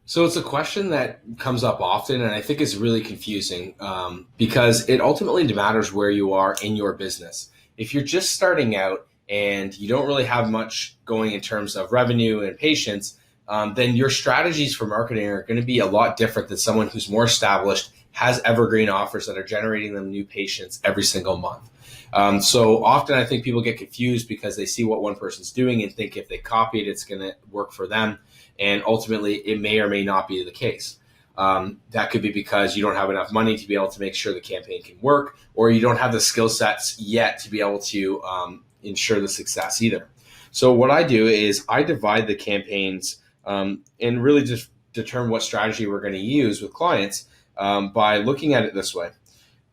So it's a question that comes up often, and I think is really confusing because it ultimately matters where you are in your business. If you're just starting out and you don't really have much going in terms of revenue and patience, then your strategies for marketing are going to be a lot different than someone who's more established, has evergreen offers that are generating them new patients every single month. So often I think people get confused because they see what one person's doing and think if they copy it, it's going to work for them. And ultimately, it may or may not be the case. That could be because you don't have enough money to be able to make sure the campaign can work, or you don't have the skill sets yet to be able to ensure the success either. So what I do is I divide the campaigns and really just determine what strategy we're going to use with clients by looking at it this way.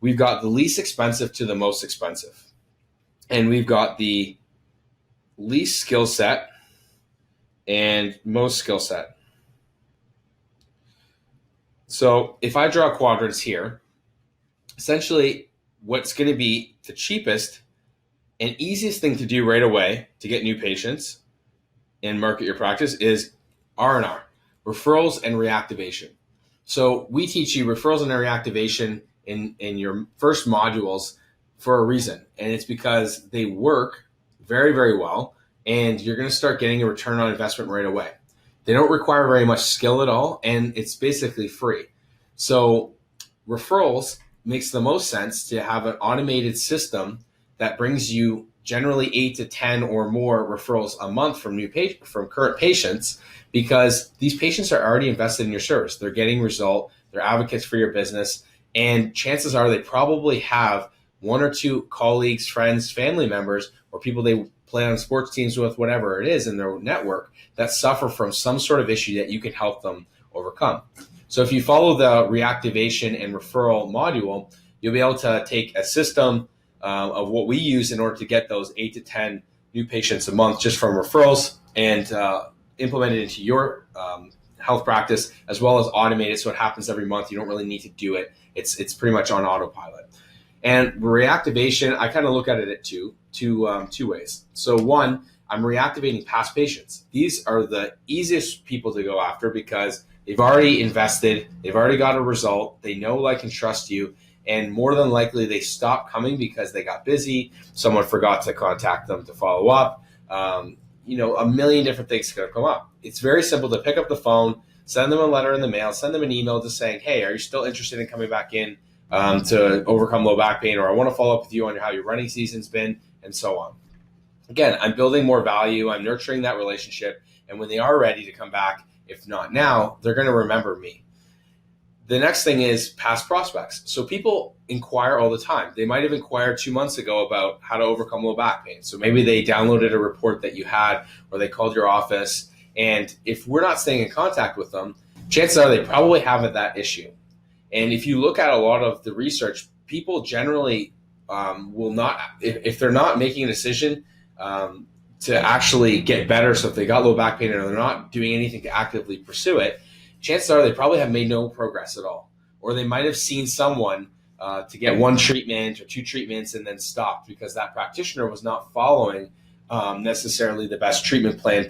We've got the least expensive to the most expensive, and we've got the least skill set and most skill set. So if I draw quadrants here, essentially what's going to be the cheapest and easiest thing to do right away to get new patients and market your practice is R&R, referrals and reactivation. So we teach you referrals and reactivation in your first modules for a reason. And it's because they work very, very well, and you're going to start getting a return on investment right away. They don't require very much skill at all, and it's basically free. So referrals makes the most sense to have an automated system that brings you generally 8 to 10 or more referrals a month from from current patients, because these patients are already invested in your service. They're getting result, they're advocates for your business, and chances are they probably have one or two colleagues, friends, family members, or people they play on sports teams with, whatever it is in their network, that suffer from some sort of issue that you can help them overcome. So if you follow the reactivation and referral module, you'll be able to take a system of what we use in order to get those 8 to 10 new patients a month just from referrals, and implement it into your health practice, as well as automate it so it happens every month. You don't really need to do it. It's pretty much on autopilot. And reactivation, I kind of look at it at two ways. So one, I'm reactivating past patients. These are the easiest people to go after because they've already invested, they've already got a result, they know, like, and trust you, and more than likely they stop coming because they got busy, someone forgot to contact them to follow up. A million different things could come up. It's very simple to pick up the phone, send them a letter in the mail, send them an email just saying, hey, are you still interested in coming back in to overcome low back pain, or I want to follow up with you on how your running season's been, and so on. Again, I'm building more value, I'm nurturing that relationship, and when they are ready to come back, if not now, they're going to remember me. The next thing is past prospects. So people inquire all the time. They might have inquired 2 months ago about how to overcome low back pain. So maybe they downloaded a report that you had, or they called your office. And if we're not staying in contact with them, chances are they probably have that issue. And if you look at a lot of the research, people generally will not, if they're not making a decision to actually get better. So if they got low back pain and they're not doing anything to actively pursue it, chances are they probably have made no progress at all. Or they might have seen someone to get one treatment or 2 treatments and then stopped because that practitioner was not following necessarily the best treatment plan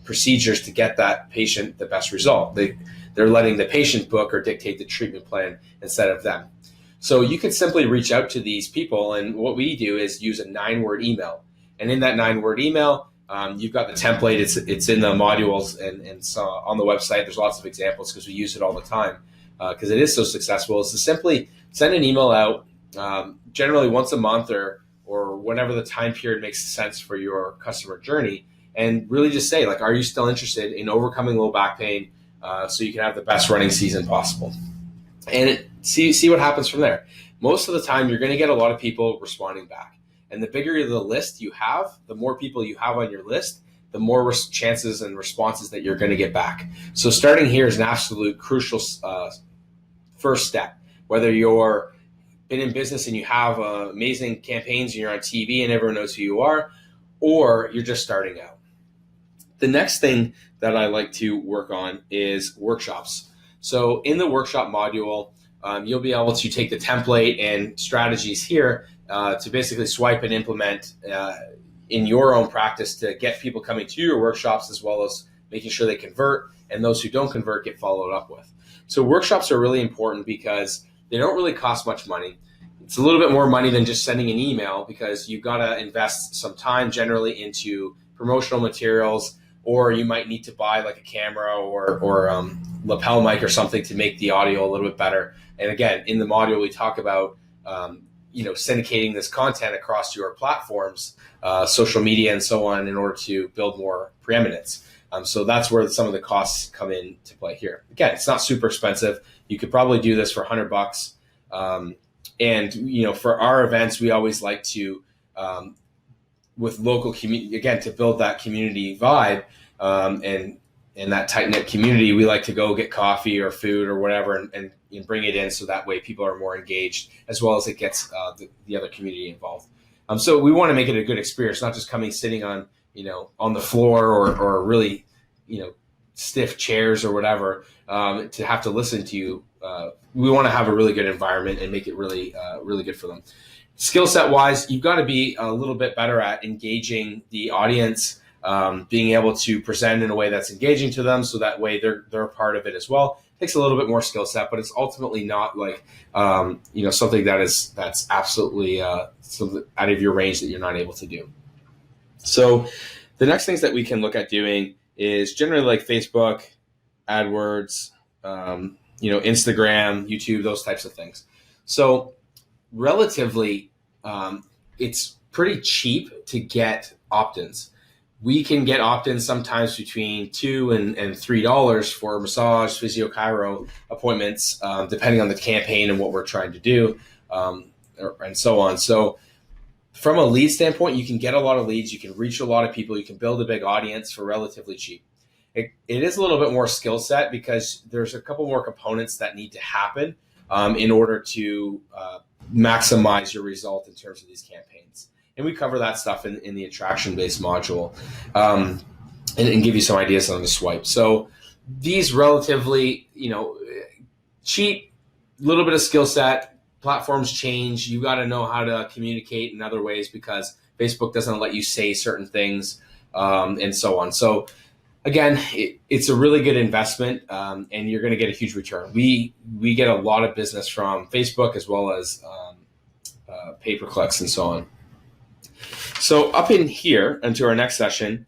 procedures to get that patient the best result. They're letting the patient book or dictate the treatment plan instead of them. So you can simply reach out to these people, and what we do is use a 9-word email. And in that 9-word email, you've got the template. It's in the modules and so on the website. There's lots of examples because we use it all the time because it is so successful. Is to simply send an email out, generally once a month or whenever the time period makes sense for your customer journey, and really just say, like, are you still interested in overcoming low back pain so you can have the best running season possible? And see what happens from there. Most of the time, you're going to get a lot of people responding back. And the bigger the list you have, the more people you have on your list, the more chances and responses that you're going to get back. So starting here is an absolute crucial first step. Whether you're been in business and you have amazing campaigns and you're on TV and everyone knows who you are, or you're just starting out. The next thing that I like to work on is workshops. So in the workshop module, you'll be able to take the template and strategies here to basically swipe and implement in your own practice to get people coming to your workshops, as well as making sure they convert and those who don't convert get followed up with. So workshops are really important because they don't really cost much money. It's a little bit more money than just sending an email because you've got to invest some time generally into promotional materials, or you might need to buy like a camera or lapel mic or something to make the audio a little bit better. And again, in the module, we talk about syndicating this content across your platforms, social media and so on, in order to build more preeminence. So that's where some of the costs come into play here. Again, it's not super expensive. You could probably do this for $100. And for our events, we always like to, with local community, again, to build that community vibe and that tight-knit community, we like to go get coffee or food or whatever and bring it in, so that way people are more engaged, as well as it gets the other community involved. So we want to make it a good experience, not just sitting on the floor or really stiff chairs or whatever to have to listen to you. We want to have a really good environment and make it really good for them. Skill set wise, you've got to be a little bit better at engaging the audience, being able to present in a way that's engaging to them, so that way they're a part of it as well. It takes a little bit more skill set, but it's ultimately not like something that's absolutely something out of your range that you're not able to do. So the next things that we can look at doing is generally like Facebook, AdWords, Instagram, YouTube, those types of things. So relatively, it's pretty cheap to get opt-ins. We can get opt-ins sometimes between $2 and $3 for massage, physio, chiro appointments, depending on the campaign and what we're trying to do, and so on. So from a lead standpoint, you can get a lot of leads, you can reach a lot of people, you can build a big audience for relatively cheap. It is a little bit more skill set because there's a couple more components that need to happen in order to maximize your result in terms of these campaigns. And we cover that stuff in the attraction-based module and give you some ideas on the swipe. So these relatively, cheap, little bit of skill set. Platforms change. You got to know how to communicate in other ways because Facebook doesn't let you say certain things and so on. So again, it's a really good investment and you're going to get a huge return. We get a lot of business from Facebook as well as pay-per-clicks and so on. So up in here into our next section,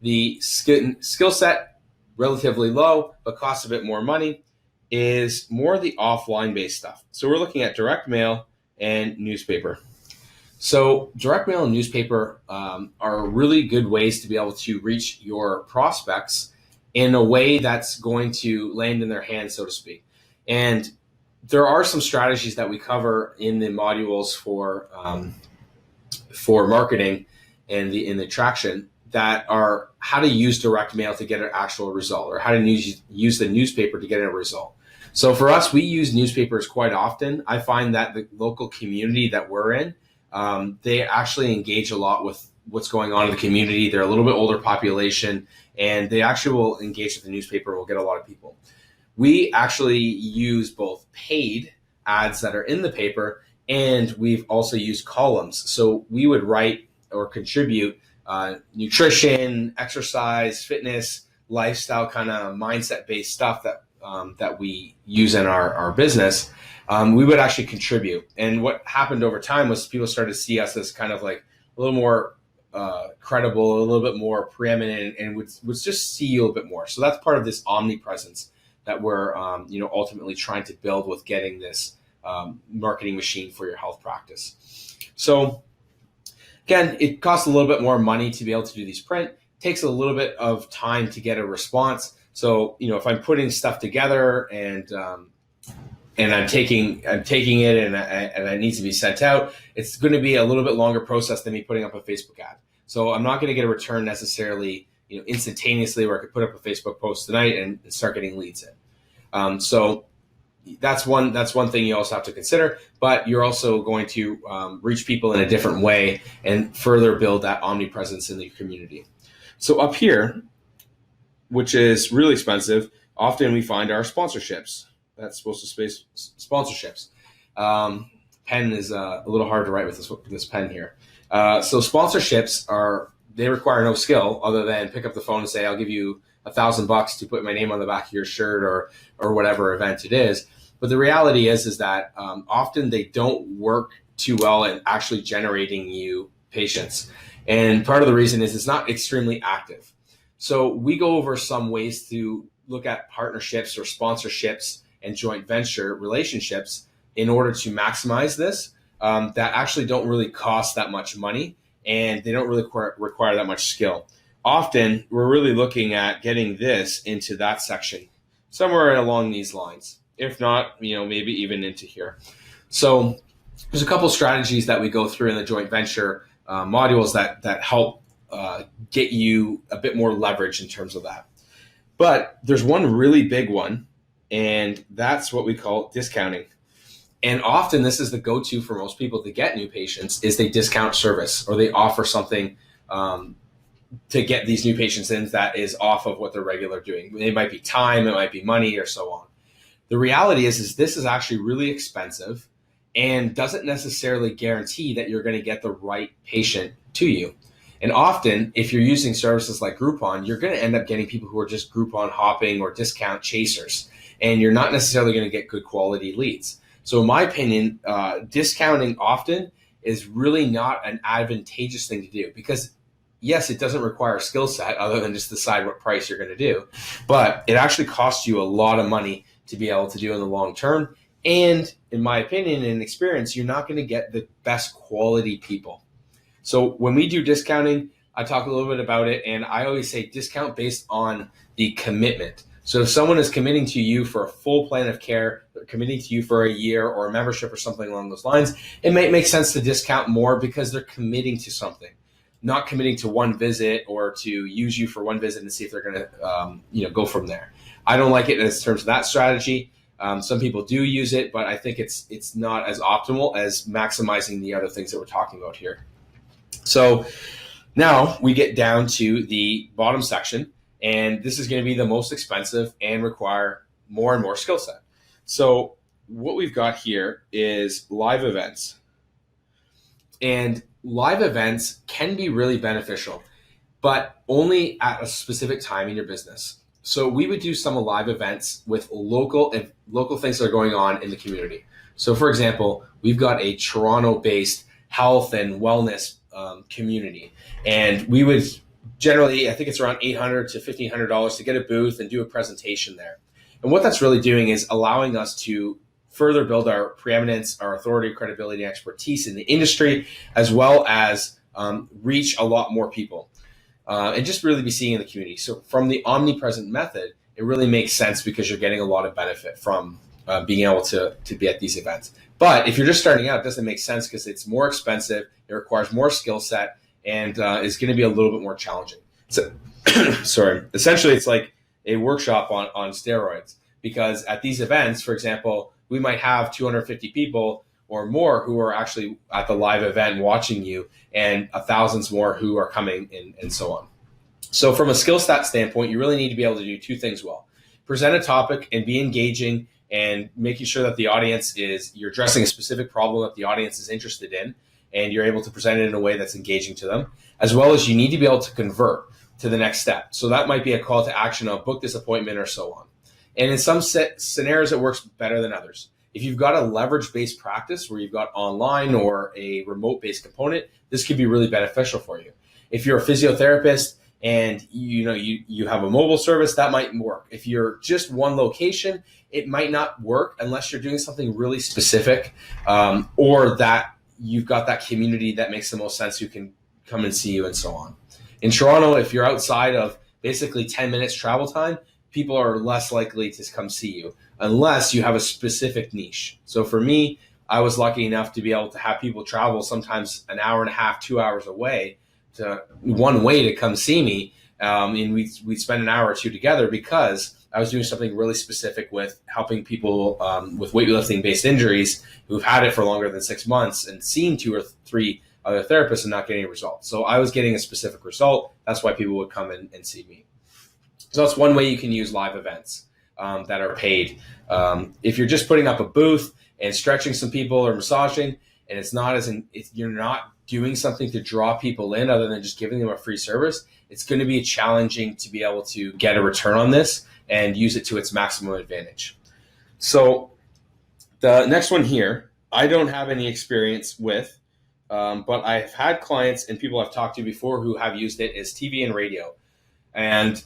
the skill set relatively low but costs a bit more money is more the offline based stuff. So we're looking at direct mail and newspaper. So direct mail and newspaper are really good ways to be able to reach your prospects in a way that's going to land in their hands, so to speak. And there are some strategies that we cover in the modules for marketing and in the traction that are how to use direct mail to get an actual result, or how to use the newspaper to get a result. So for us, we use newspapers quite often. I find that the local community that we're in, they actually engage a lot with what's going on in the community. They're a little bit older population, and they actually will engage with the newspaper and will get a lot of people. We actually use both paid ads that are in the paper, and we've also used columns. So we would write or contribute nutrition, exercise, fitness, lifestyle kind of mindset-based stuff that we use in our business. We would actually contribute. And what happened over time was people started to see us as kind of like a little more credible, a little bit more preeminent, and would just see you a little bit more. So that's part of this omnipresence that we're ultimately trying to build with getting this marketing machine for your health practice. So again, it costs a little bit more money to be able to do these print. It takes a little bit of time to get a response. So if I'm putting stuff together and I'm taking it and it needs to be sent out, it's going to be a little bit longer process than me putting up a Facebook ad. So I'm not going to get a return necessarily instantaneously, where I could put up a Facebook post tonight and start getting leads in. So that's one thing you also have to consider, but you're also going to reach people in a different way and further build that omnipresence in the community. So up here, which is really expensive, often we find our sponsorships. That's supposed to space sponsorships. Pen is a little hard to write with this pen here. So sponsorships they require no skill other than pick up the phone and say, I'll give you $1,000 to put my name on the back of your shirt or whatever event it is. But the reality is that often they don't work too well in actually generating you patients. And part of the reason is it's not extremely active. So we go over some ways to look at partnerships or sponsorships and joint venture relationships in order to maximize this, that actually don't really cost that much money and they don't really require that much skill. Often we're really looking at getting this into that section, somewhere along these lines. If not, maybe even into here. So there's a couple strategies that we go through in the joint venture modules that help get you a bit more leverage in terms of that. But there's one really big one, and that's what we call discounting. And often this is the go-to for most people to get new patients is they discount service or they offer something to get these new patients in that is off of what they're regular doing. It might be time, it might be money, or so on. The reality is this is actually really expensive and doesn't necessarily guarantee that you're going to get the right patient to you. And often, if you're using services like Groupon, you're going to end up getting people who are just Groupon hopping or discount chasers, and you're not necessarily going to get good quality leads. So in my opinion, discounting often is really not an advantageous thing to do because yes, it doesn't require a skill set other than just decide what price you're going to do, but it actually costs you a lot of money to be able to do in the long term. And in my opinion and experience, you're not going to get the best quality people. So when we do discounting, I talk a little bit about it, and I always say discount based on the commitment. So if someone is committing to you for a full plan of care, they're committing to you for a year or a membership or something along those lines, it might make sense to discount more because they're committing to something, not committing to one visit or to use you for one visit and see if they're going to go from there. I don't like it in terms of that strategy. Some people do use it, but I think it's not as optimal as maximizing the other things that we're talking about here. So now we get down to the bottom section, and this is going to be the most expensive and require more and more skill set. So what we've got here is live events. And live events can be really beneficial, but only at a specific time in your business. So we would do some live events with local things that are going on in the community. So for example, we've got a Toronto-based health and wellness community, and we would generally, I think it's around $800 to $1,500 to get a booth and do a presentation there. And what that's really doing is allowing us to further build our preeminence, our authority, credibility, and expertise in the industry, as well as reach a lot more people. And just really be seen in the community. So from the omnipresent method, it really makes sense because you're getting a lot of benefit from being able to be at these events. But if you're just starting out, it doesn't make sense because it's more expensive, it requires more skill set, and is going to be a little bit more challenging. So, essentially it's like a workshop on steroids, because at these events, for example, we might have 250 people or more who are actually at the live event watching you, and thousands more who are coming in, and so on. So from a skill set standpoint, you really need to be able to do two things well. Present a topic and be engaging and making sure that the audience you're addressing a specific problem that the audience is interested in, and you're able to present it in a way that's engaging to them, as well as you need to be able to convert to the next step. So that might be a call to action of book this appointment or so on. And in some scenarios, it works better than others. If you've got a leverage-based practice where you've got online or a remote-based component, this could be really beneficial for you. If you're a physiotherapist and you have a mobile service, that might work. If you're just one location, it might not work unless you're doing something really specific, or that you've got that community that makes the most sense who can come and see you and so on. In Toronto, if you're outside of basically 10 minutes travel time, people are less likely to come see you unless you have a specific niche. So for me, I was lucky enough to be able to have people travel sometimes an hour and a half, 2 hours away to one way to come see me. And we'd spend an hour or two together because I was doing something really specific with helping people with weightlifting-based injuries who've had it for longer than 6 months and seen 2 or 3 other therapists and not getting a result. So I was getting a specific result. That's why people would come in and see me. So that's one way you can use live events that are paid. If you're just putting up a booth and stretching some people or massaging, and you're not doing something to draw people in other than just giving them a free service, it's going to be challenging to be able to get a return on this and use it to its maximum advantage. So the next one here, I don't have any experience with, but I've had clients and people I've talked to before who have used it as TV and radio. And,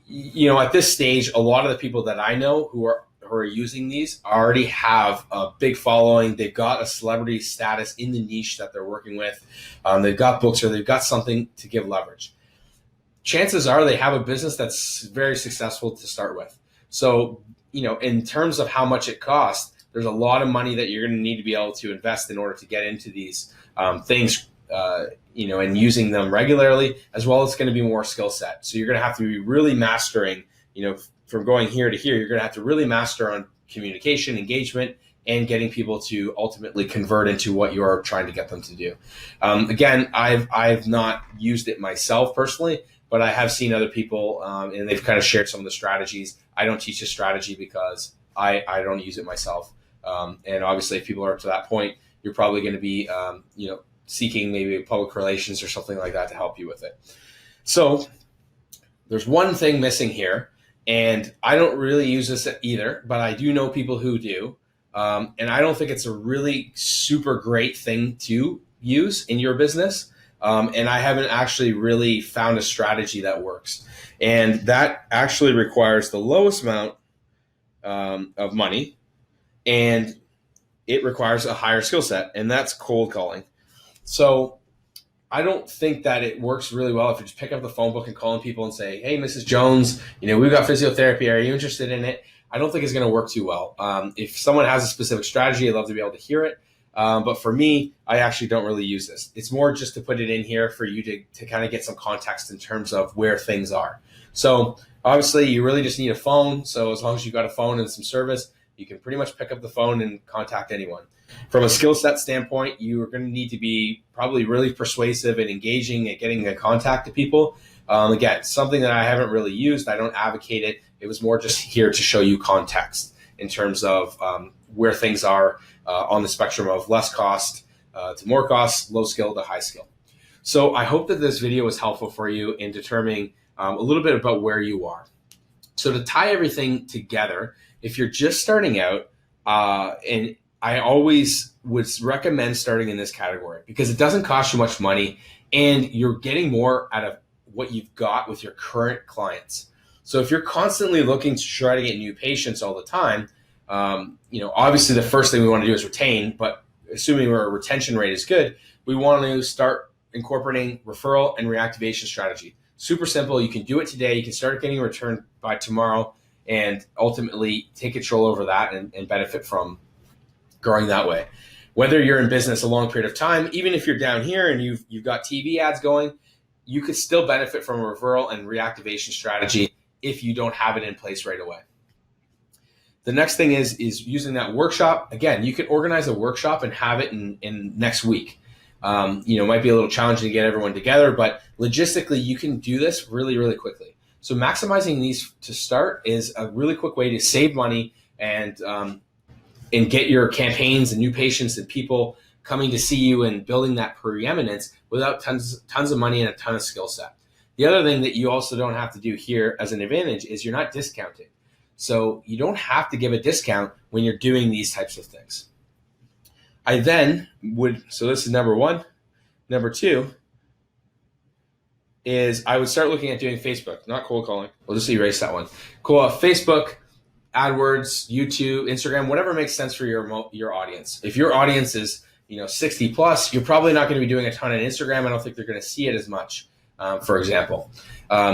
at this stage, a lot of the people that I know who are using these already have a big following. They've got a celebrity status in the niche that they're working with. They've got books or they've got something to give leverage. Chances are they have a business that's very successful to start with. So, in terms of how much it costs, there's a lot of money that you're going to need to be able to invest in order to get into these things, and using them regularly, as well as going to be more skill set. So you're going to have to be really mastering, from going here to here, you're going to have to really master on communication, engagement, and getting people to ultimately convert into what you're trying to get them to do. Again, I've not used it myself personally, but I have seen other people, and they've kind of shared some of the strategies. I don't teach a strategy because I don't use it myself. And obviously, if people are up to that point, you're probably going to be, seeking maybe public relations or something like that to help you with it. So there's one thing missing here, and I don't really use this either, but I do know people who do. And I don't think it's a really super great thing to use in your business. And I haven't actually really found a strategy that works. And that actually requires the lowest amount of money, and it requires a higher skill set, and that's cold calling. So I don't think that it works really well if you just pick up the phone book and calling people and say, hey, Mrs. Jones, we've got physiotherapy. Are you interested in it? I don't think it's going to work too well. If someone has a specific strategy, I'd love to be able to hear it. But for me, I actually don't really use this. It's more just to put it in here for you to kind of get some context in terms of where things are. So obviously, you really just need a phone. So as long as you've got a phone and some service, you can pretty much pick up the phone and contact anyone. From a skill set standpoint, you are going to need to be probably really persuasive and engaging and getting in contact to people. Again, something that I haven't really used. I don't advocate it. It was more just here to show you context in terms of where things are on the spectrum of less cost to more cost, low skill to high skill. So I hope that this video was helpful for you in determining a little bit about where you are. So to tie everything together, if you're just starting out, and I always would recommend starting in this category because it doesn't cost you much money and you're getting more out of what you've got with your current clients. So if you're constantly looking to try to get new patients all the time, obviously the first thing we want to do is retain, but assuming our retention rate is good, we want to start incorporating referral and reactivation strategy. Super simple. You can do it today. You can start getting a return by tomorrow and ultimately take control over that and benefit from growing that way. Whether you're in business a long period of time, even if you're down here and you've got TV ads going, you could still benefit from a referral and reactivation strategy if you don't have it in place right away. The next thing is using that workshop. Again, you can organize a workshop and have it in next week. It might be a little challenging to get everyone together, but logistically, you can do this really, really quickly. So maximizing these to start is a really quick way to save money and get your campaigns and new patients and people coming to see you and building that preeminence without tons of money and a ton of skill set. The other thing that you also don't have to do here as an advantage is you're not discounting. So you don't have to give a discount when you're doing these types of things. So this is number one. Number two is I would start looking at doing Facebook, not cold calling. We'll just erase that one. Cool. Facebook, AdWords, YouTube, Instagram, whatever makes sense for your audience. If your audience is 60 plus, you're probably not going to be doing a ton on Instagram. I don't think they're going to see it as much. For example,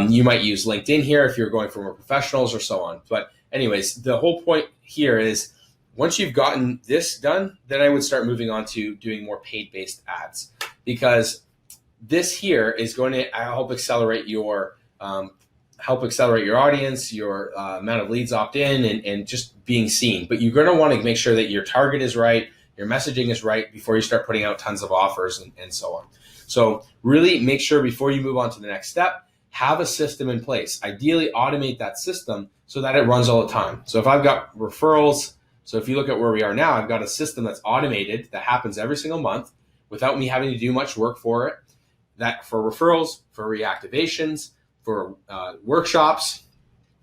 you might use LinkedIn here if you're going for more professionals or so on. But anyways, the whole point here is once you've gotten this done, then I would start moving on to doing more paid-based ads, because this here is going to help accelerate your audience, your amount of leads opt in, and just being seen. But you're going to want to make sure that your target is right, your messaging is right before you start putting out tons of offers and so on. So really make sure before you move on to the next step, have a system in place. Ideally, automate that system so that it runs all the time. So if I've got referrals, so if you look at where we are now, I've got a system that's automated that happens every single month without me having to do much work for it. That for referrals, for reactivations, for workshops.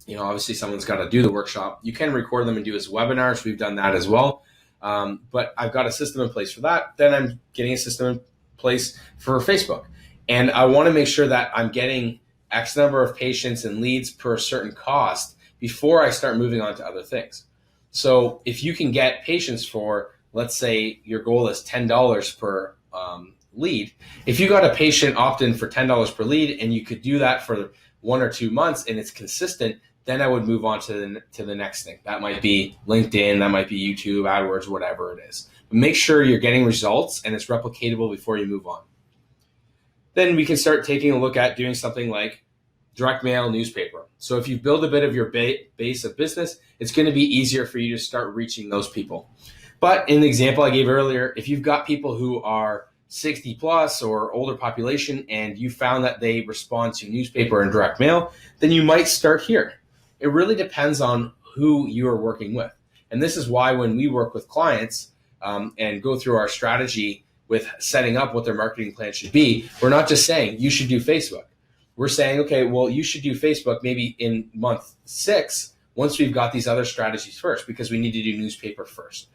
Obviously someone's got to do the workshop. You can record them and do as webinars. We've done that as well. But I've got a system in place for that. Then I'm getting a system in place for Facebook. And I want to make sure that I'm getting X number of patients and leads per a certain cost before I start moving on to other things. So if you can get patients for, let's say your goal is $10 per lead. If you got a patient opt-in for $10 per lead and you could do that for 1 or 2 months and it's consistent, then I would move on to the next thing. That might be LinkedIn, that might be YouTube, AdWords, whatever it is. But make sure you're getting results and it's replicatable before you move on. Then we can start taking a look at doing something like direct mail newspaper. So if you build a bit of your base of business, it's going to be easier for you to start reaching those people. But in the example I gave earlier, if you've got people who are 60 plus or older population and you found that they respond to newspaper and direct mail, then you might start here. It really depends on who you are working with. And this is why when we work with clients and go through our strategy with setting up what their marketing plan should be, we're not just saying you should do Facebook. We're saying, okay, well, you should do Facebook maybe in month 6 once we've got these other strategies first, because we need to do newspaper first.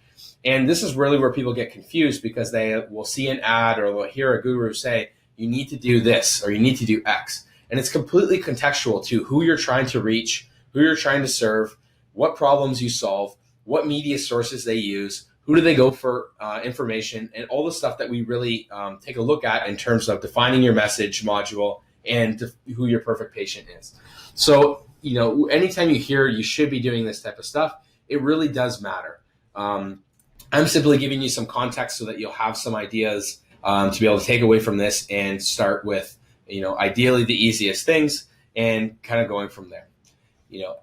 And this is really where people get confused, because they will see an ad or they'll hear a guru say, you need to do this or you need to do X. And it's completely contextual to who you're trying to reach, who you're trying to serve, what problems you solve, what media sources they use, who do they go for information, and all the stuff that we really take a look at in terms of defining your message module and who your perfect patient is. So, anytime you hear you should be doing this type of stuff, it really does matter. I'm simply giving you some context so that you'll have some ideas to be able to take away from this and start with, ideally the easiest things and kind of going from there.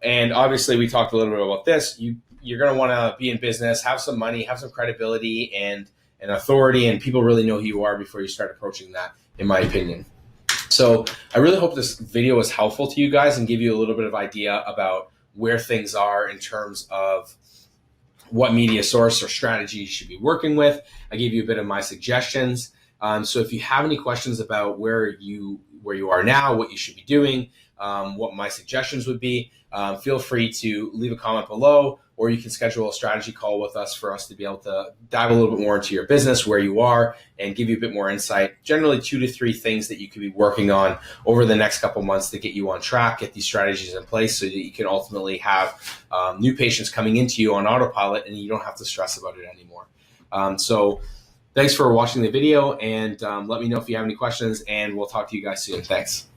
And obviously we talked a little bit about this. You're going to want to be in business, have some money, have some credibility and authority, and people really know who you are before you start approaching that, in my opinion. So I really hope this video was helpful to you guys and give you a little bit of idea about where things are in terms of what media source or strategy you should be working with. I gave you a bit of my suggestions. So if you have any questions about where you are now, what you should be doing, what my suggestions would be, feel free to leave a comment below, or you can schedule a strategy call with us for us to be able to dive a little bit more into your business, where you are, and give you a bit more insight. Generally 2 to 3 things that you could be working on over the next couple months to get you on track, get these strategies in place so that you can ultimately have new patients coming into you on autopilot and you don't have to stress about it anymore. So thanks for watching the video, and let me know if you have any questions, and we'll talk to you guys soon. Thanks.